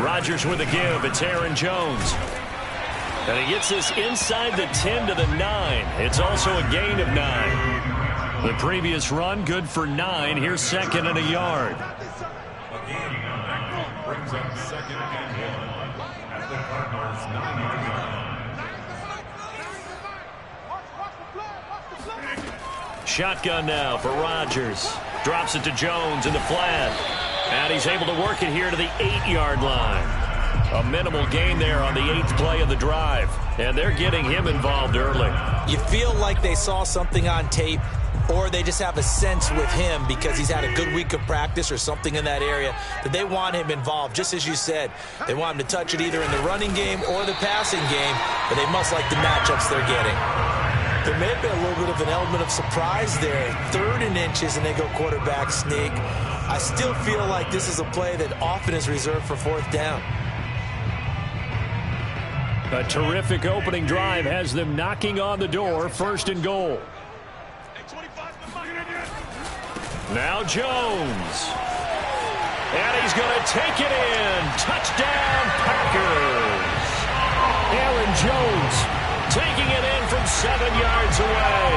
Rodgers with a give. It's Aaron Jones. And he gets this inside the 10 to the 9. It's also a gain of 9. The previous run, good for 9. Here's second and a yard. Brings up second and 1 at the Cardinals' 9-yard line. Shotgun now for Rodgers. Drops it to Jones in the flat. And he's able to work it here to the 8-yard line. A minimal gain there on the 8th play of the drive. And they're getting him involved early. You feel like they saw something on tape, or they just have a sense with him because he's had a good week of practice or something in that area that they want him involved. Just as you said, they want him to touch it either in the running game or the passing game, but they must like the matchups they're getting. There may have been a little bit of an element of surprise there. 3rd and inches, and they go quarterback sneak. I still feel like this is a play that often is reserved for 4th down. A terrific opening drive has them knocking on the door. 1st and goal. Now Jones. And he's going to take it in. Touchdown, Packers. Aaron Jones taking it in from 7 yards away.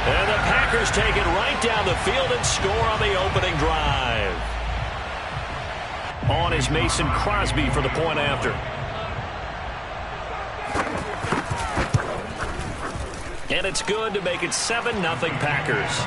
And the Packers take it right down the field and score on the opening drive. On is Mason Crosby for the point after. And it's good to make it 7-0 Packers.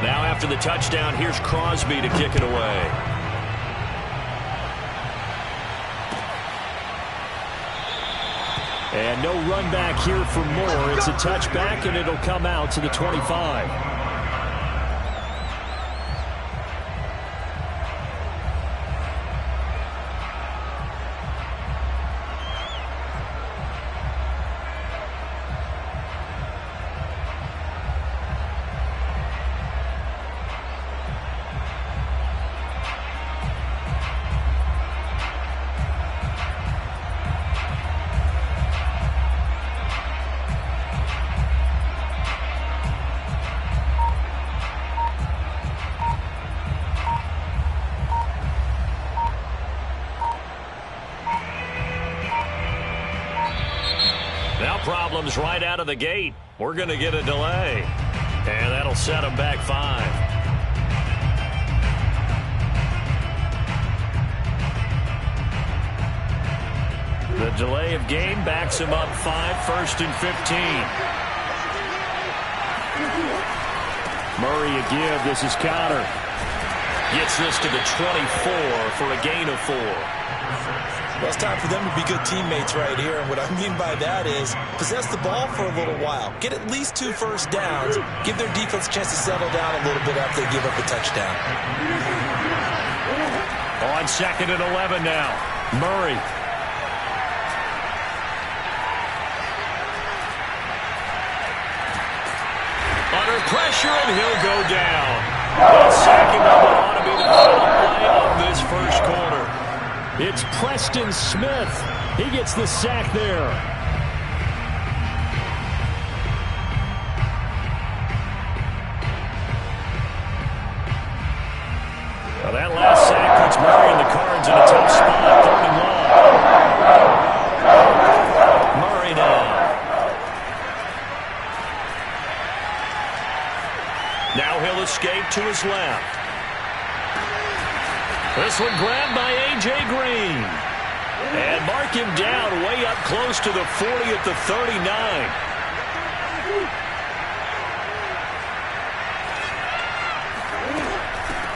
After the touchdown, here's Crosby to kick it away. And no run back here for Moore. It's a touchback, and it'll come out to the 25. Problems right out of the gate. We're going to get a delay. And that'll set them back 5. The delay of game backs him up 5, 1st and 15. Murray a give. This is Connor. Gets this to the 24 for a gain of 4. Well, it's time for them to be good teammates right here. And what I mean by that is possess the ball for a little while. Get at least 2 first downs. Give their defense a chance to settle down a little bit after they give up a touchdown. On 2nd and 11 now. Murray. Under pressure, and he'll go down. And sacking up what ought to be the final play of this first quarter. It's Preston Smith. He gets the sack there. Well, that last sack puts Murray and the Cards in a tough spot. 3rd and long. Murray now. Now he'll escape to his left. This one grabbed by A.J. Green. And mark him down way up close to the 40 at the 39.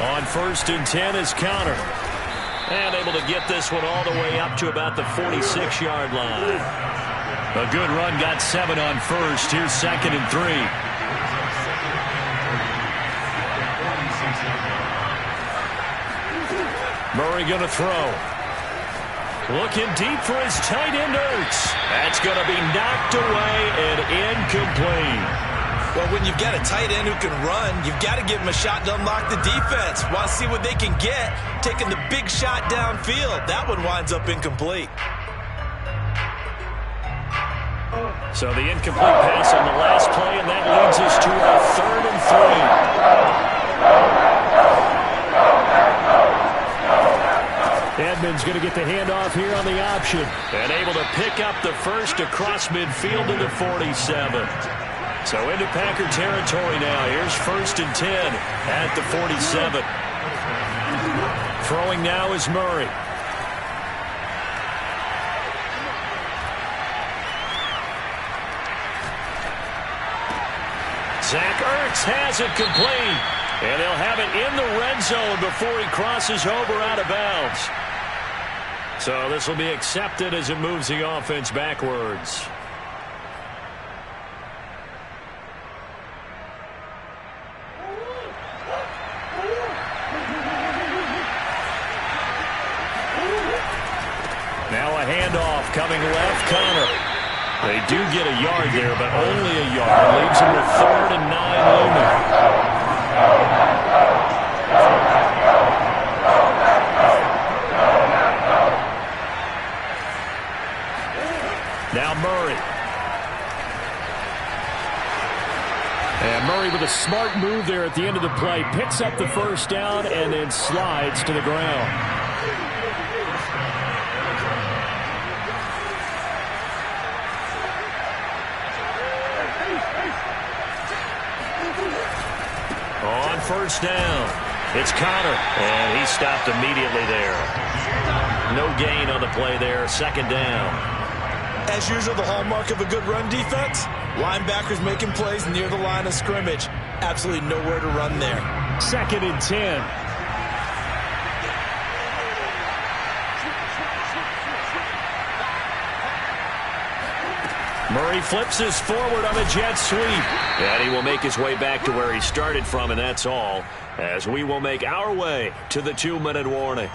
On 1st and 10 is Connor. And able to get this one all the way up to about the 46-yard line. A good run, got 7 on 1st. Here's 2nd and 3. Murray going to throw. Looking deep for his tight end, Ertz. That's going to be knocked away and incomplete. Well, when you've got a tight end who can run, you've got to give him a shot to unlock the defense. Want to see what they can get, taking the big shot downfield. That one winds up incomplete. So the incomplete pass on the last play, and that leads us to a 3rd and 3. Edmonds going to get the handoff here on the option. And able to pick up the first across midfield to the 47. So into Packer territory now. Here's 1st and 10 at the 47. Throwing now is Murray. Zach Ertz has it complete. And they'll have it in the red zone before he crosses over out of bounds. So this will be accepted as it moves the offense backwards. Now a handoff coming left, Connor. They do get a yard there, but only a yard. Leaves them with 3rd and 9 looming. Now Murray. And Murray with a smart move there at the end of the play. Picks up the first down and then slides to the ground. On 1st down, it's Connor, and he stopped immediately there. No gain on the play there, 2nd down. As usual, the hallmark of a good run defense, linebackers making plays near the line of scrimmage. Absolutely nowhere to run there. 2nd and 10. Murray flips this forward on a jet sweep. And he will make his way back to where he started from, and that's all, as we will make our way to the 2-minute warning.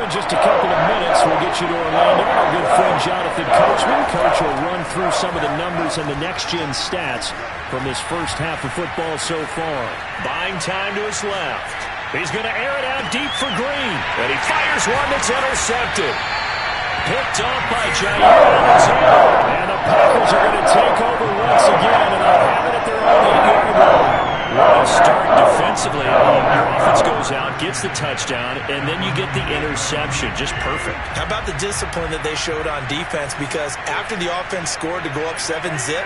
Just a couple of minutes will get you to Orlando. Our good friend Jonathan Coachman. Coach will run through some of the numbers and the next-gen stats from this first half of football so far. Buying time to his left. He's going to air it out deep for Green. And he fires one that's intercepted. Picked off by Jair Alexander. And the Packers are going to take over once again, and they'll have it at their own 8-yard line. What a start defensively. Your offense goes out, gets the touchdown, and then you get the interception. Just perfect. How about the discipline that they showed on defense? Because after the offense scored to go up 7-zip,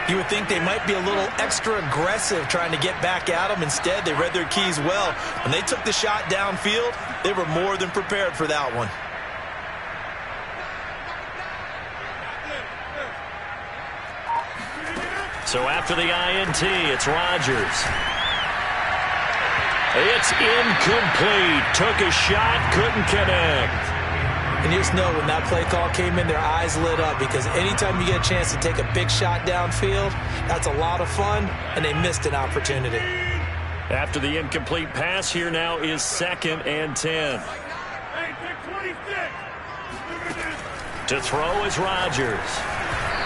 you would think they might be a little extra aggressive trying to get back at them. Instead, they read their keys well. When they took the shot downfield, they were more than prepared for that one. So after the INT, it's Rodgers. It's incomplete. Took a shot, couldn't connect. And you just know when that play call came in, their eyes lit up, because anytime you get a chance to take a big shot downfield, that's a lot of fun, and they missed an opportunity. After the incomplete pass, here now is 2nd and 10. To throw is Rodgers.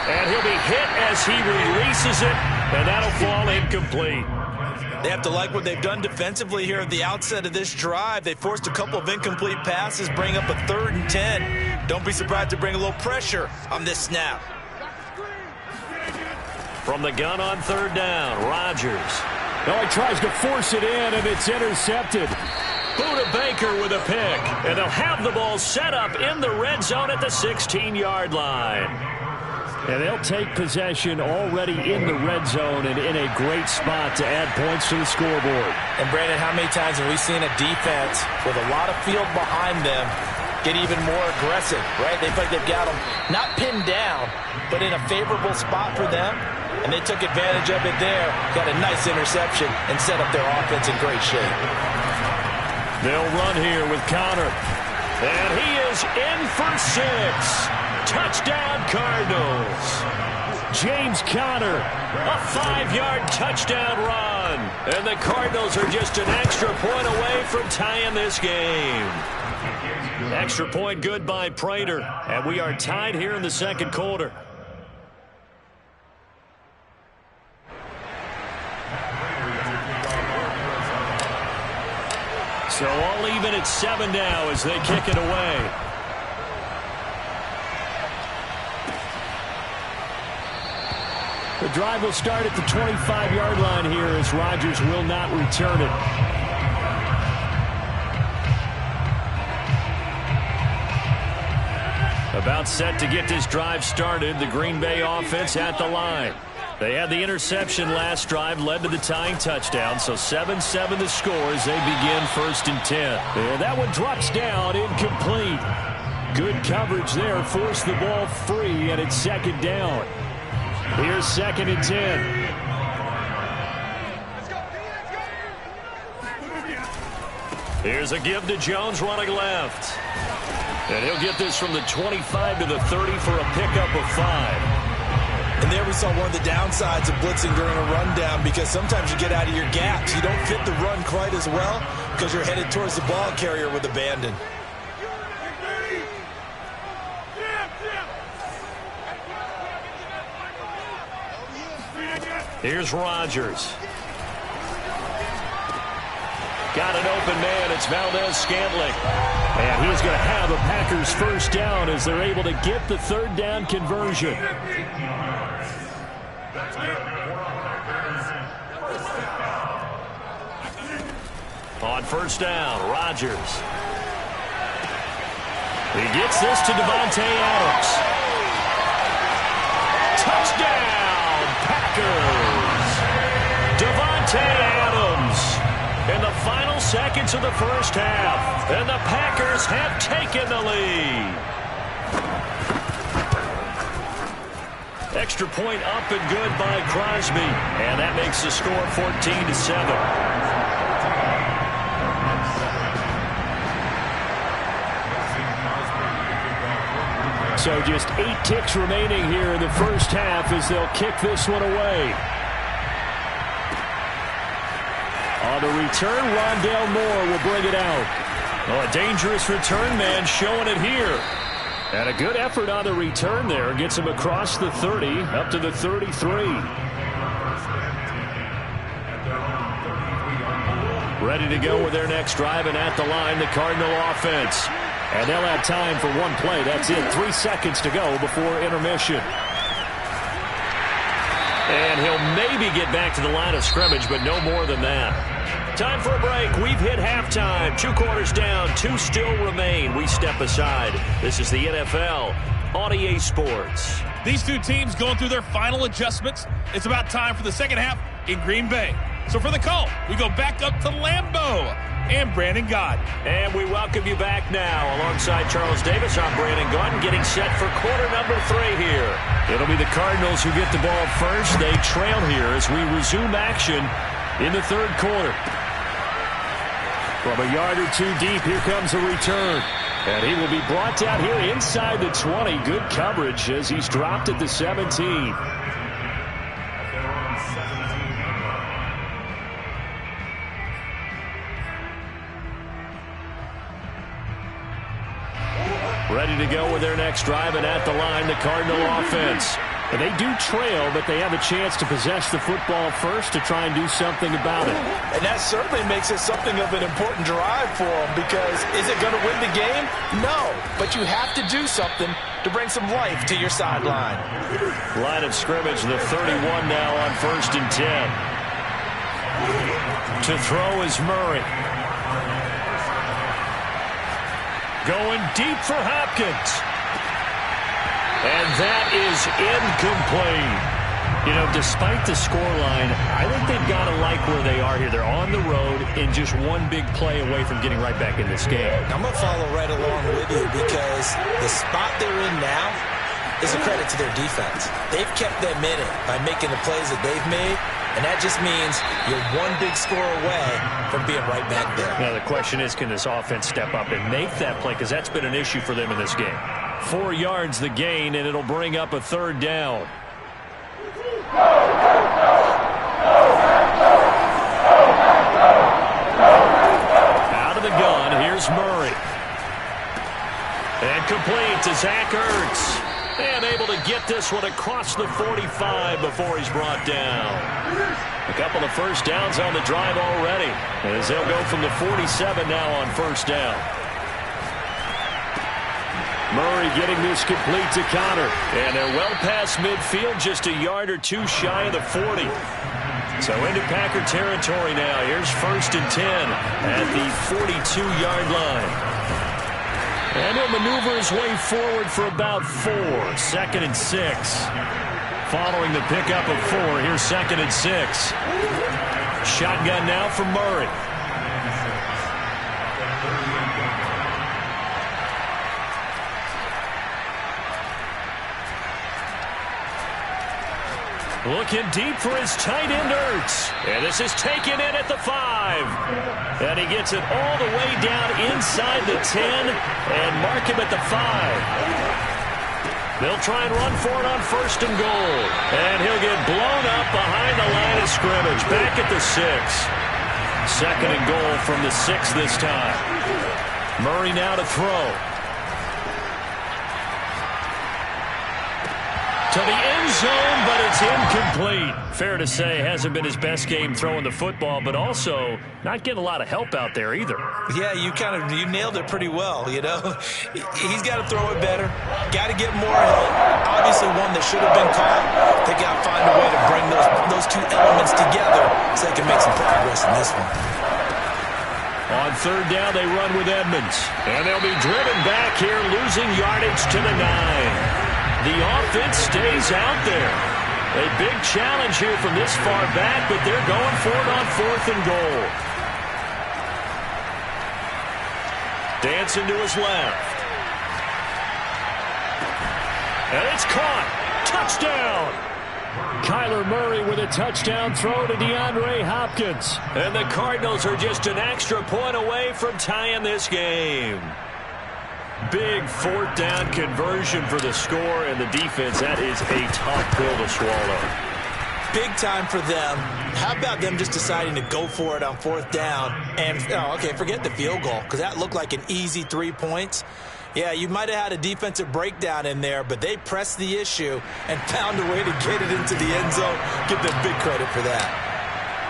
And he'll be hit as he releases it, and that'll fall incomplete. They have to like what they've done defensively here at the outset of this drive. They forced a couple of incomplete passes, bring up a 3rd and 10. Don't be surprised to bring a little pressure on this snap. From the gun on 3rd down, Rodgers. Now he tries to force it in, and it's intercepted. Buda Baker with a pick, and they'll have the ball set up in the red zone at the 16-yard line. And they'll take possession already in the red zone and in a great spot to add points to the scoreboard. And, Brandon, how many times have we seen a defense with a lot of field behind them get even more aggressive, right? They feel like they've got them not pinned down, but in a favorable spot for them, and they took advantage of it there, got a nice interception, and set up their offense in great shape. They'll run here with Connor, and he is in for 6. Touchdown, Cardinals. James Conner, a 5-yard touchdown run. And the Cardinals are just an extra point away from tying this game. Extra point good by Prater. And we are tied here in the second quarter. So all even at 7 now as they kick it away. The drive will start at the 25-yard line here as Rodgers will not return it. About set to get this drive started. The Green Bay offense at the line. They had the interception last drive, led to the tying touchdown. So 7-7 the score as they begin 1st and 10. And that one drops down, incomplete. Good coverage there, forced the ball free, and it's 2nd down. Here's 2nd and 10. Here's a give to Jones running left. And he'll get this from the 25 to the 30 for a pickup of 5. And there we saw one of the downsides of blitzing during a rundown, because sometimes you get out of your gaps. You don't fit the run quite as well because you're headed towards the ball carrier with abandon. Here's Rodgers. Got an open man. It's Valdez-Scantling. And he's going to have a Packers 1st down as they're able to get the 3rd down conversion. On 1st down, Rodgers. He gets this to Davante Adams. Touchdown, Packers! Davante Adams in the final seconds of the 1st half. And the Packers have taken the lead. Extra point up and good by Crosby. And that makes the score 14-7. So just 8 ticks remaining here in the 1st half as they'll kick this one away. On the return, Rondale Moore will bring it out. Oh, a dangerous return man showing it here. And a good effort on the return there. Gets him across the 30, up to the 33. Ready to go with their next drive, and at the line, the Cardinal offense. And they'll have time for one play. That's it. 3 seconds to go before intermission. And he'll maybe get back to the line of scrimmage, but no more than that. Time for a break. We've hit halftime. 2 quarters down. 2 still remain. We step aside. This is the NFL on EA Sports. These 2 teams going through their final adjustments. It's about time for the second half in Green Bay. So for the call, we go back up to Lambeau and Brandon Gott. And we welcome you back now. Alongside Charles Davis, I'm Brandon Gott, getting set for quarter number 3 here. It'll be the Cardinals who get the ball first. They trail here as we resume action in the 3rd quarter. From a yard or 2 deep, here comes a return. And he will be brought down here inside the 20. Good coverage as he's dropped at the 17. Ready to go with their next drive, and at the line, the Cardinal offense. And they do trail, but they have a chance to possess the football first to try and do something about it. And that certainly makes it something of an important drive for them, because is it going to win the game? No, but you have to do something to bring some life to your sideline. Line of scrimmage, the 31 now on 1st and 10. To throw is Murray. Going deep for Hopkins. And that is incomplete. You know, despite the scoreline, I think they've got to like where they are here. They're on the road and just one big play away from getting right back in this game. I'm going to follow right along with you, because the spot they're in now is a credit to their defense. They've kept them in it by making the plays that they've made, and that just means you're one big score away from being right back there. Now, the question is, can this offense step up and make that play? Because that's been an issue for them in this game. 4 yards the gain, and it'll bring up a 3rd down. Out of the gun, here's Murray. And complete to Zach Ertz. And able to get this one across the 45 before he's brought down. A couple of first downs on the drive already, as they'll go from the 47 now on first down. Murray getting this complete to Connor. And they're well past midfield, just a yard or two shy of the 40. So into Packer territory now. Here's 1st and 10 at the 42-yard line. And he'll maneuver his way forward for about 4. 2nd and 6. Following the pickup of 4, here's 2nd and 6. Shotgun now for Murray. Looking deep for his tight end, Ertz. And this is taken in at the 5. And he gets it all the way down inside the 10 and mark him at the 5. They'll try and run for it on 1st and goal. And he'll get blown up behind the line of scrimmage. Back at the 6. 2nd and goal from the 6 this time. Murray now to throw. To the end zone, but it's incomplete. Fair to say, hasn't been his best game throwing the football, but also not getting a lot of help out there either. Yeah, you nailed it pretty well, you know. He's got to throw it better. Got to get more help. Obviously one that should have been caught. They got to find a way to bring those two elements together so they can make some progress in this one. On 3rd down, they run with Edmonds. And they'll be driven back here, losing yardage to the 9. The offense stays out there. A big challenge here from this far back, but they're going for it on 4th and goal. Dancing to his left. And it's caught. Touchdown. Kyler Murray with a touchdown throw to DeAndre Hopkins. And the Cardinals are just an extra point away from tying this game. Big 4th down conversion for the score, and the defense, that is a tough pill to swallow. Big time for them. How about them just deciding to go for it on 4th down? And, forget the field goal, because that looked like an easy 3 points. Yeah, you might have had a defensive breakdown in there, but they pressed the issue and found a way to get it into the end zone. Give them big credit for that.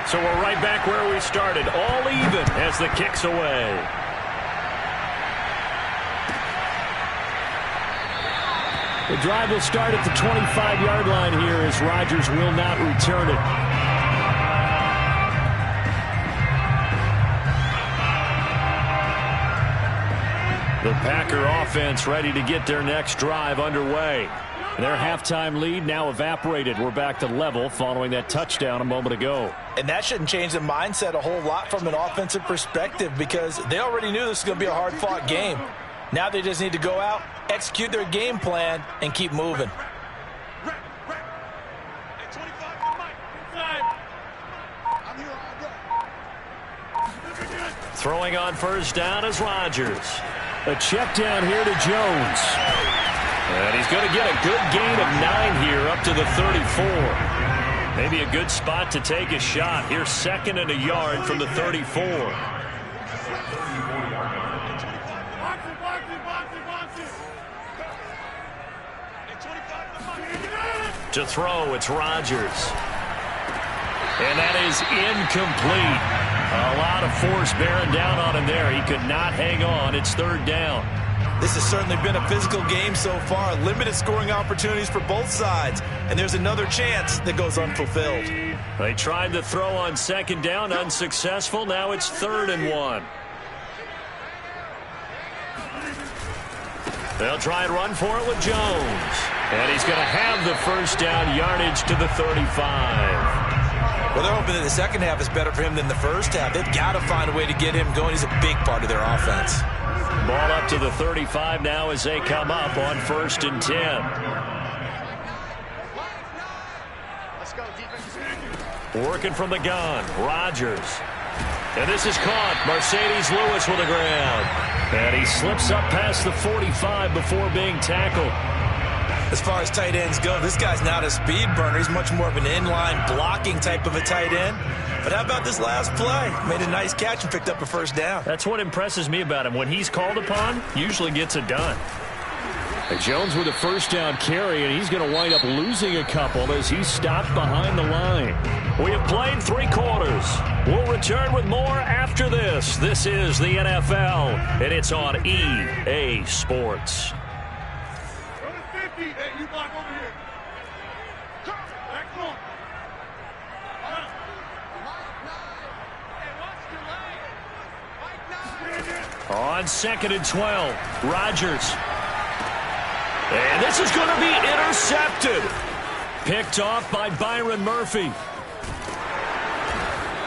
So we're right back where we started, all even as the kick's away. The drive will start at the 25-yard line here as Rodgers will not return it. The Packer offense ready to get their next drive underway. Their halftime lead now evaporated. We're back to level following that touchdown a moment ago. And that shouldn't change the mindset a whole lot from an offensive perspective because they already knew this was going to be a hard-fought game. Now they just need to go out, execute their game plan, and keep moving. Throwing on 1st down is Rodgers. A check down here to Jones. And he's going to get a good gain of 9 here up to the 34. Maybe a good spot to take a shot. Here's 2nd and a yard from the 34. To throw, it's Rodgers. And that is incomplete. A lot of force bearing down on him there. He could not hang on. It's 3rd down. This has certainly been a physical game so far. Limited scoring opportunities for both sides. And there's another chance that goes unfulfilled. They tried to throw on 2nd down, unsuccessful. Now it's 3rd and 1. They'll try and run for it with Jones. And he's going to have the 1st down yardage to the 35. Well, they're hoping that the second half is better for him than the first half. They've got to find a way to get him going. He's a big part of their offense. Ball up to the 35 now as they come up on 1st and 10. Let's go, defense. Working from the gun, Rodgers. And this is caught. Mercedes Lewis with the ground. And he slips up past the 45 before being tackled. As far as tight ends go, this guy's not a speed burner. He's much more of an inline blocking type of a tight end. But how about this last play? Made a nice catch and picked up a first down. That's what impresses me about him. When he's called upon, usually gets it done. And Jones with a first down carry, and he's going to wind up losing a couple as he's stopped behind the line. We have played 3 quarters. We'll return with more after this. This is the NFL, and it's on EA Sports. Hey, you block over here. Back on. On 2nd and 12, Rodgers. And this is going to be intercepted. Picked off by Byron Murphy.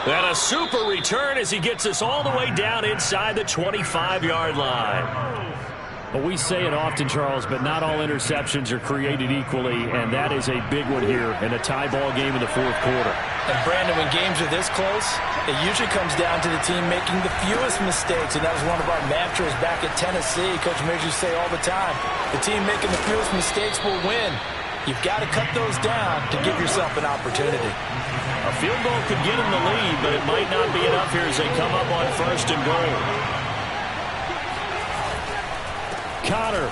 And a super return as he gets us all the way down inside the 25-yard line. Well, we say it often, Charles, but not all interceptions are created equally, and that is a big one here in a tie ball game in the 4th quarter. And Brandon, when games are this close, it usually comes down to the team making the fewest mistakes, and that was one of our mantras back at Tennessee. Coach Mears used to say all the time, the team making the fewest mistakes will win. You've got to cut those down to give yourself an opportunity. A field goal could get him the lead, but it might not be enough here as they come up on 1st and goal. Connor,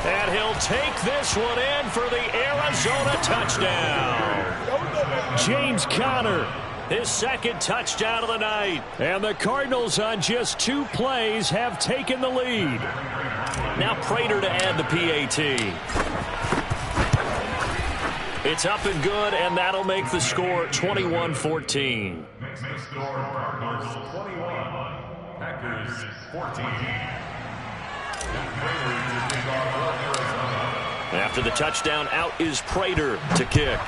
and he'll take this one in for the Arizona touchdown. James Conner, his 2nd touchdown of the night. And the Cardinals on just 2 plays have taken the lead. Now Prater to add the PAT. It's up and good, and that'll make the score 21-14. Makes the score Cardinals 21, Packers 14. After the touchdown, out is Prater to kick.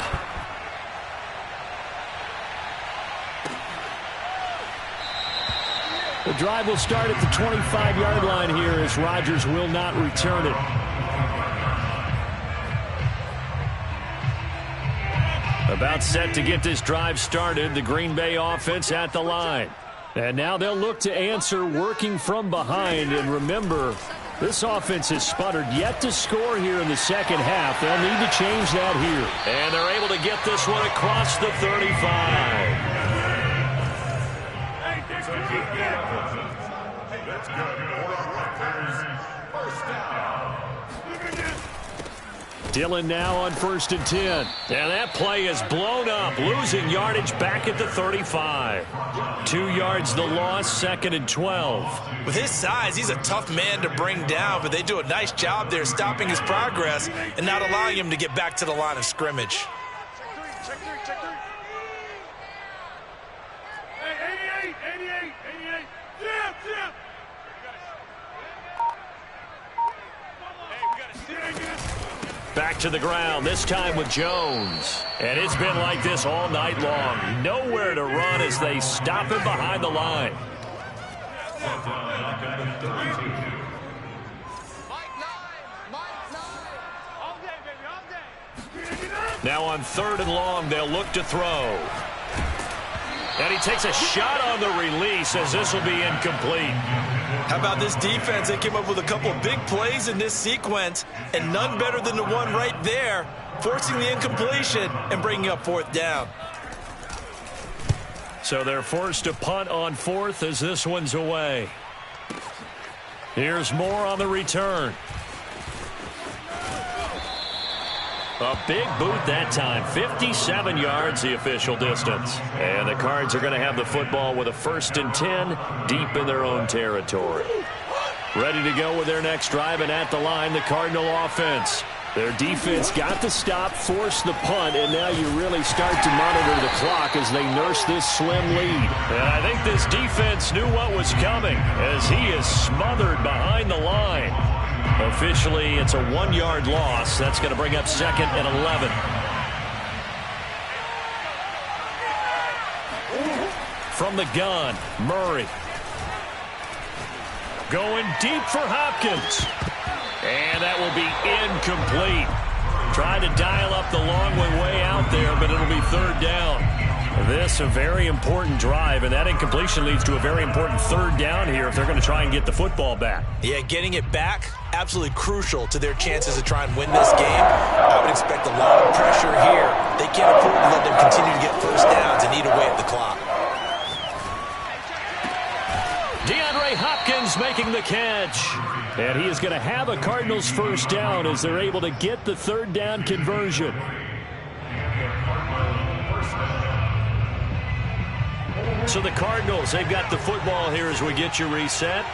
The drive will start at the 25-yard line here as Rodgers will not return it. About set to get this drive started, the Green Bay offense at the line. And now they'll look to answer working from behind. And remember, this offense has sputtered yet to score here in the 2nd half. They'll need to change that here. And they're able to get this one across the 35. That's good for our Packers. First down. Dillon now on 1st and 10. And that play is blown up, losing yardage back at the 35. 2 yards the loss, 2nd and 12. With his size, he's a tough man to bring down, but they do a nice job there stopping his progress and not allowing him to get back to the line of scrimmage. Check three. Hey, 88. Jim. Hey, we got to Back to the ground, this time with Jones. And it's been like this all night long. Nowhere to run as they stop him behind the line. Now on 3rd and long, they'll look to throw. And he takes a shot on the release as this will be incomplete. How about this defense? They came up with a couple of big plays in this sequence, and none better than the one right there, forcing the incompletion and bringing up 4th down. So they're forced to punt on 4th as this one's away. Here's Moore on the return. A big boot that time. 57 yards the official distance. And the Cards are going to have the football with a 1st and 10 deep in their own territory. Ready to go with their next drive, and at the line, the Cardinal offense. Their defense got the stop, forced the punt, and now you really start to monitor the clock as they nurse this slim lead. And I think this defense knew what was coming as he is smothered behind the line. Officially, it's a 1-yard loss. That's going to bring up 2nd and 11. From the gun, Murray. Going deep for Hopkins. And that will be incomplete. Trying to dial up the long way out there, but it'll be 3rd down. This a very important drive, and that incompletion leads to a very important third down here if they're going to try and get the football back. Yeah, getting it back, absolutely crucial to their chances to try and win this game. I would expect a lot of pressure here. They can't afford to let them continue to get first downs and eat away at the clock. DeAndre Hopkins making the catch. And he is going to have a Cardinals first down as they're able to get the third down conversion. So the Cardinals, they've got the football here as we get you reset.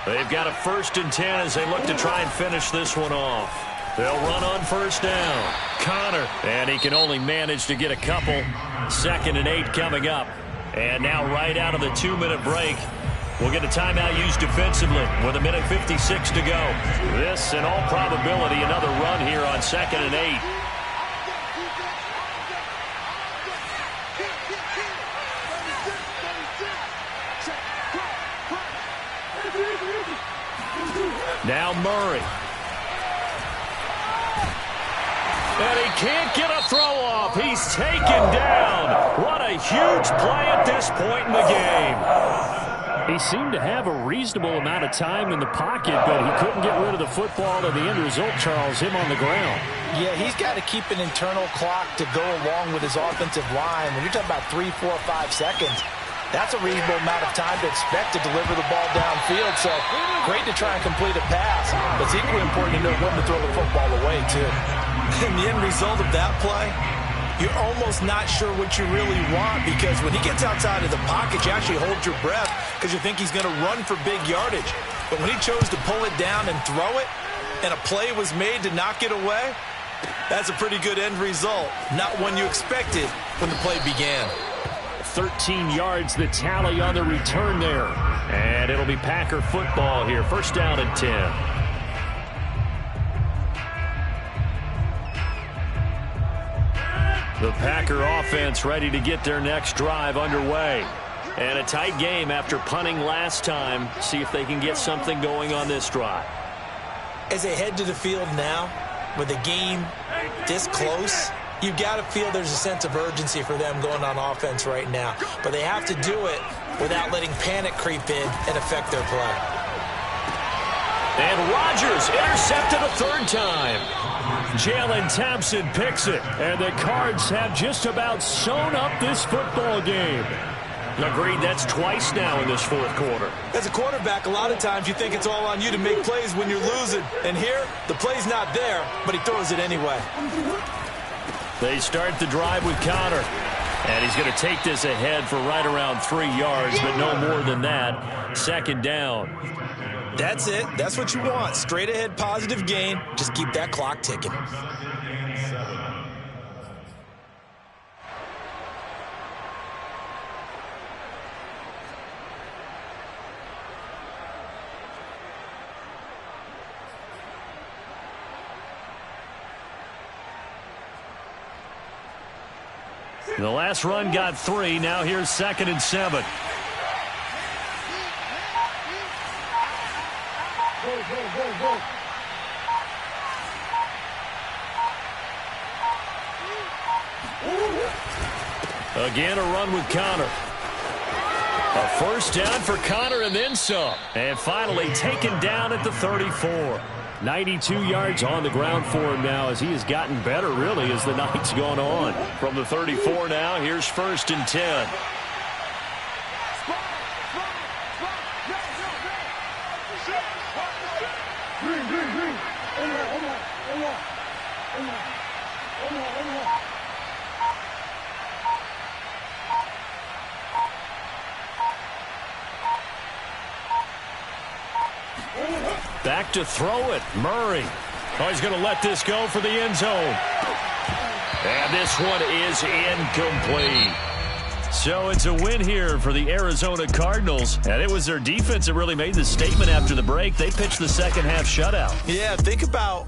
They've got a 1st and 10 as they look to try and finish this one off. They'll run on first down. Connor, and he can only manage to get a couple. 2nd and 8 coming up. And now right out of the 2-minute break, we'll get a timeout used defensively with 1:56 to go. This, in all probability, another run here on 2nd and 8. Now Murray. And he can't get a throw off. He's taken down. What a huge play at this point in the game. He seemed to have a reasonable amount of time in the pocket, but he couldn't get rid of the football, and the end result, Charles, him on the ground. Yeah, he's got to keep an internal clock to go along with his offensive line. When you're talking about 3, 4, 5 seconds, that's a reasonable amount of time to expect to deliver the ball downfield. So great to try and complete a pass, but it's equally important to know when to throw the football away, too. And the end result of that play, you're almost not sure what you really want, because when he gets outside of the pocket, you actually hold your breath because you think he's going to run for big yardage. But when he chose to pull it down and throw it, and a play was made to knock it away, that's a pretty good end result. Not one you expected when the play began. 13 yards the tally on the return there. And it'll be Packer football here. 1st down and 10. The Packer offense ready to get their next drive underway. And a tight game after punting last time. See if they can get something going on this drive. As they head to the field now, with the game this close, you've got to feel there's a sense of urgency for them going on offense right now. But they have to do it without letting panic creep in and affect their play. And Rodgers intercepted a 3rd time. Jalen Thompson picks it. And the Cards have just about sewn up this football game. Agreed, that's twice now in this 4th quarter. As a quarterback, a lot of times you think it's all on you to make plays when you're losing. And here, the play's not there, but he throws it anyway. They start the drive with Connor. And he's going to take this ahead for right around 3 yards, but no more than that. 2nd down. That's it. That's what you want. Straight ahead positive gain. Just keep that clock ticking. The last run got 3. Now here's 2nd and 7. Again, a run with Connor. A 1st down for Connor and then some. And finally taken down at the 34. 92 yards on the ground for him now as he has gotten better, really, as the night's gone on. From the 34 now, here's 1st and 10. Back to throw it. Murray. Oh, he's going to let this go for the end zone. And this one is incomplete. So it's a win here for the Arizona Cardinals. And it was their defense that really made the statement after the break. They pitched the second half shutout. Yeah, think about